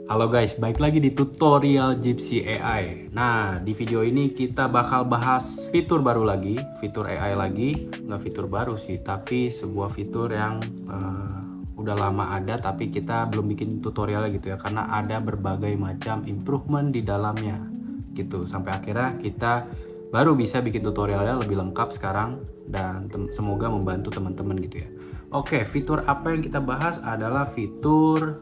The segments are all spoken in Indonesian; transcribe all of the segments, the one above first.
Halo guys, balik lagi di tutorial Gypsy AI. Nah, di video ini kita bakal bahas fitur baru lagi, fitur AI lagi, nggak fitur baru sih, tapi sebuah fitur yang udah lama ada, tapi kita belum bikin tutorialnya gitu ya, karena ada berbagai macam improvement di dalamnya, gitu. Sampai akhirnya kita baru bisa bikin tutorialnya lebih lengkap sekarang dan semoga membantu teman-teman gitu ya. Oke, fitur apa yang kita bahas adalah fitur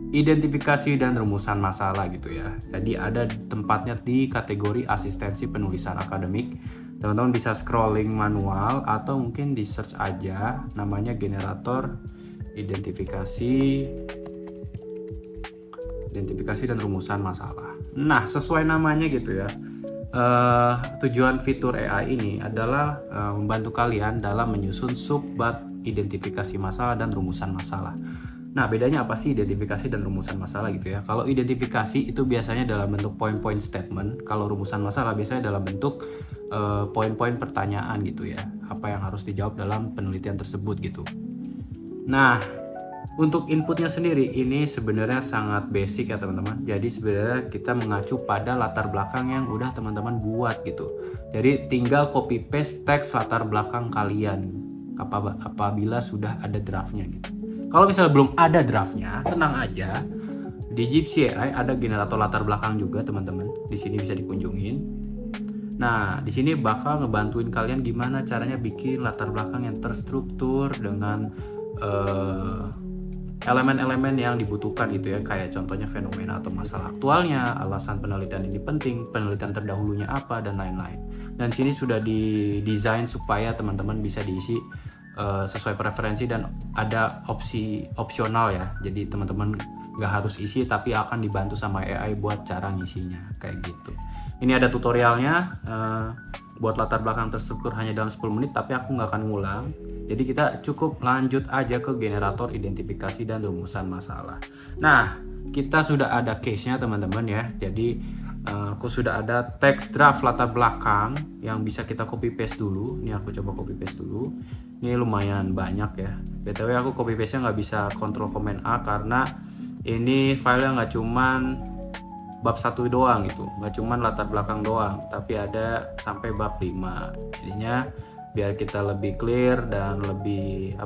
identifikasi dan rumusan masalah gitu ya. Jadi ada tempatnya di kategori asistensi penulisan akademik. Teman-teman bisa scrolling manual atau mungkin di search aja namanya generator identifikasi dan rumusan masalah. Nah, sesuai namanya gitu ya. Tujuan fitur AI ini adalah membantu kalian dalam menyusun subbab identifikasi masalah dan rumusan masalah. Nah, bedanya apa sih identifikasi dan rumusan masalah gitu ya? Kalau identifikasi itu biasanya dalam bentuk poin-poin statement, kalau rumusan masalah biasanya dalam bentuk poin-poin pertanyaan gitu ya. Apa yang harus dijawab dalam penelitian tersebut gitu. Nah, untuk inputnya sendiri ini sebenarnya sangat basic ya teman-teman. Jadi sebenarnya kita mengacu pada latar belakang yang udah teman-teman buat gitu. Jadi tinggal copy paste teks latar belakang kalian apabila sudah ada draftnya gitu. Kalau misalnya belum ada draftnya, tenang aja. Di Gypsy AI ada generator latar belakang juga teman-teman. Di sini bisa dikunjungin. Nah, di sini bakal ngebantuin kalian gimana caranya bikin latar belakang yang terstruktur dengan elemen-elemen yang dibutuhkan gitu ya, kayak contohnya fenomena atau masalah aktualnya, alasan penelitian ini penting, penelitian terdahulunya apa, dan lain-lain. Dan sini sudah didesain supaya teman-teman bisa diisi sesuai preferensi dan ada opsional ya. Jadi teman-teman nggak harus isi tapi akan dibantu sama AI buat cara ngisinya kayak gitu. Ini ada tutorialnya buat latar belakang terstruktur hanya dalam 10 menit, tapi aku nggak akan ngulang. Jadi kita cukup lanjut aja ke generator identifikasi dan rumusan masalah. Nah, kita sudah ada case-nya teman-teman ya. Jadi aku sudah ada teks draft latar belakang yang bisa kita copy paste dulu. Ini aku coba copy paste dulu. Ini lumayan banyak ya. BTW aku copy paste-nya nggak bisa Ctrl Command A karena ini filenya nggak cuman bab 1 doang gitu, nggak cuman latar belakang doang, tapi ada sampai bab 5. Jadinya biar kita lebih clear dan lebih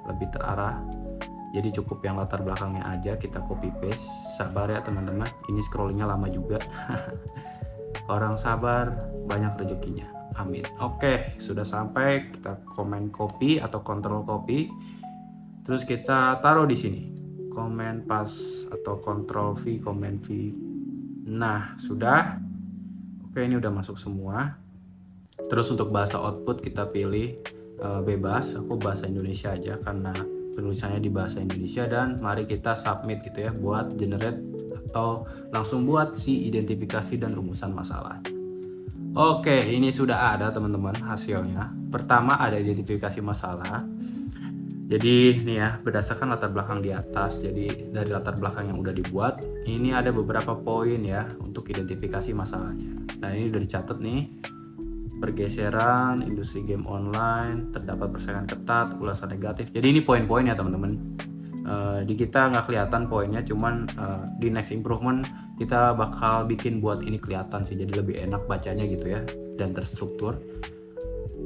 lebih terarah, jadi cukup yang latar belakangnya aja kita copy paste. Sabar ya teman-teman, ini scrollingnya lama juga. Orang sabar banyak rezekinya, amin. Oke, sudah sampai, kita command copy atau control copy, terus kita taruh di sini command paste atau control V, command V. Nah, sudah. Oke, ini udah masuk semua. Terus untuk bahasa output kita pilih bebas, aku bahasa Indonesia aja karena penulisannya di bahasa Indonesia, dan mari kita submit gitu ya buat generate atau langsung buat si identifikasi dan rumusan masalah. Oke, ini sudah ada teman-teman hasilnya. Pertama ada identifikasi masalah. Jadi nih ya, berdasarkan latar belakang di atas, jadi dari latar belakang yang udah dibuat, ini ada beberapa poin ya untuk identifikasi masalahnya. Nah, ini udah dicatat nih. Pergeseran, industri game online, terdapat persaingan ketat, ulasan negatif. Jadi ini poin-poinnya teman-teman. Di kita nggak kelihatan poinnya, cuman di next improvement kita bakal bikin buat ini kelihatan sih, jadi lebih enak bacanya gitu ya, dan terstruktur.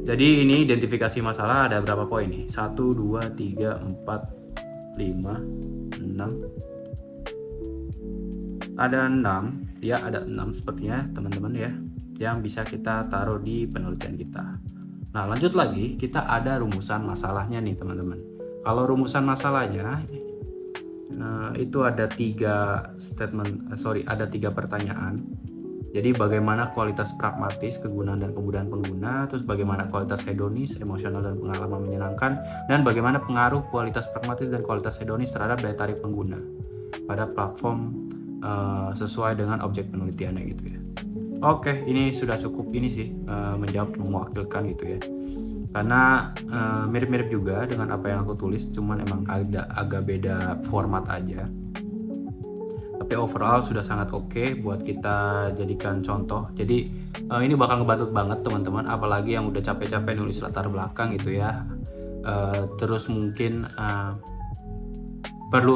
Jadi ini identifikasi masalah ada berapa poin nih? 1, 2, 3, 4, 5, 6. Ada 6, ya ada 6 sepertinya teman-teman ya, yang bisa kita taruh di penelitian kita. Nah, lanjut lagi, kita ada rumusan masalahnya nih teman-teman. Kalau rumusan masalahnya itu ada 3 pertanyaan. Jadi bagaimana kualitas pragmatis, kegunaan dan kemudahan pengguna, terus bagaimana kualitas hedonis, emosional dan pengalaman menyenangkan, dan bagaimana pengaruh kualitas pragmatis dan kualitas hedonis terhadap daya tarik pengguna pada platform sesuai dengan objek penelitiannya gitu ya. Oke, ini sudah cukup ini sih menjawab, mewakilkan gitu ya. Karena mirip-mirip juga dengan apa yang aku tulis, cuman emang agak beda format aja. Tapi overall sudah sangat oke buat kita jadikan contoh. Jadi ini bakal ngebantu banget teman-teman, apalagi yang udah capek-capek nulis latar belakang gitu ya. Terus mungkin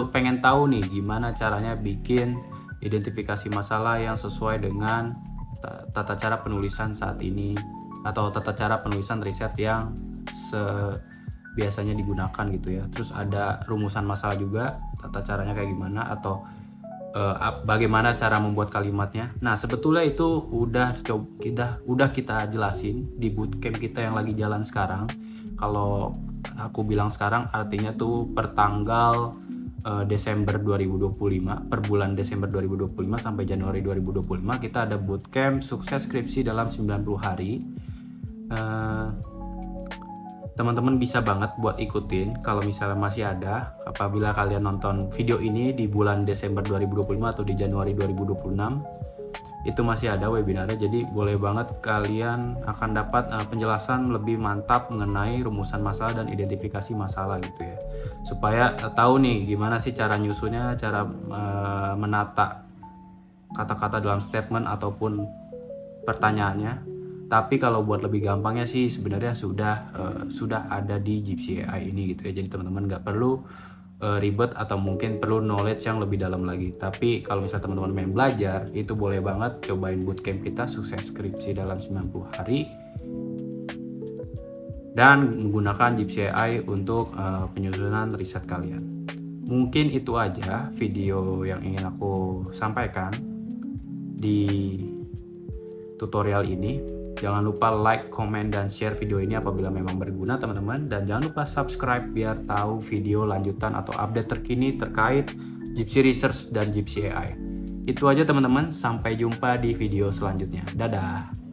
pengen tahu nih gimana caranya bikin identifikasi masalah yang sesuai dengan tata cara penulisan saat ini, atau tata cara penulisan riset yang biasanya digunakan gitu ya. Terus ada rumusan masalah juga, tata caranya kayak gimana, atau bagaimana cara membuat kalimatnya. Nah, sebetulnya itu udah kita jelasin di bootcamp kita yang lagi jalan sekarang. Kalau aku bilang sekarang artinya tuh per tanggal Desember 2025, per bulan Desember 2025 sampai Januari 2025 kita ada bootcamp sukses skripsi dalam 90 hari. Teman-teman bisa banget buat ikutin kalau misalnya masih ada, apabila kalian nonton video ini di bulan Desember 2025 atau di Januari 2026 itu masih ada webinarnya. Jadi boleh banget kalian akan dapat penjelasan lebih mantap mengenai rumusan masalah dan identifikasi masalah gitu ya, supaya tahu nih gimana sih cara nyusunnya, cara menata kata-kata dalam statement ataupun pertanyaannya. Tapi kalau buat lebih gampangnya sih sebenarnya sudah ada di Gypsy AI ini gitu ya. Jadi teman-teman nggak perlu ribet atau mungkin perlu knowledge yang lebih dalam lagi. Tapi kalau misalnya teman-teman main belajar, itu boleh banget cobain bootcamp kita sukses skripsi dalam 90 hari dan menggunakan Gypsy AI untuk penyusunan riset kalian. Mungkin itu aja video yang ingin aku sampaikan di tutorial ini. Jangan lupa like, comment, dan share video ini apabila memang berguna teman-teman. Dan jangan lupa subscribe biar tahu video lanjutan atau update terkini terkait Gypsy Research dan Gypsy AI. Itu aja teman-teman, sampai jumpa di video selanjutnya. Dadah!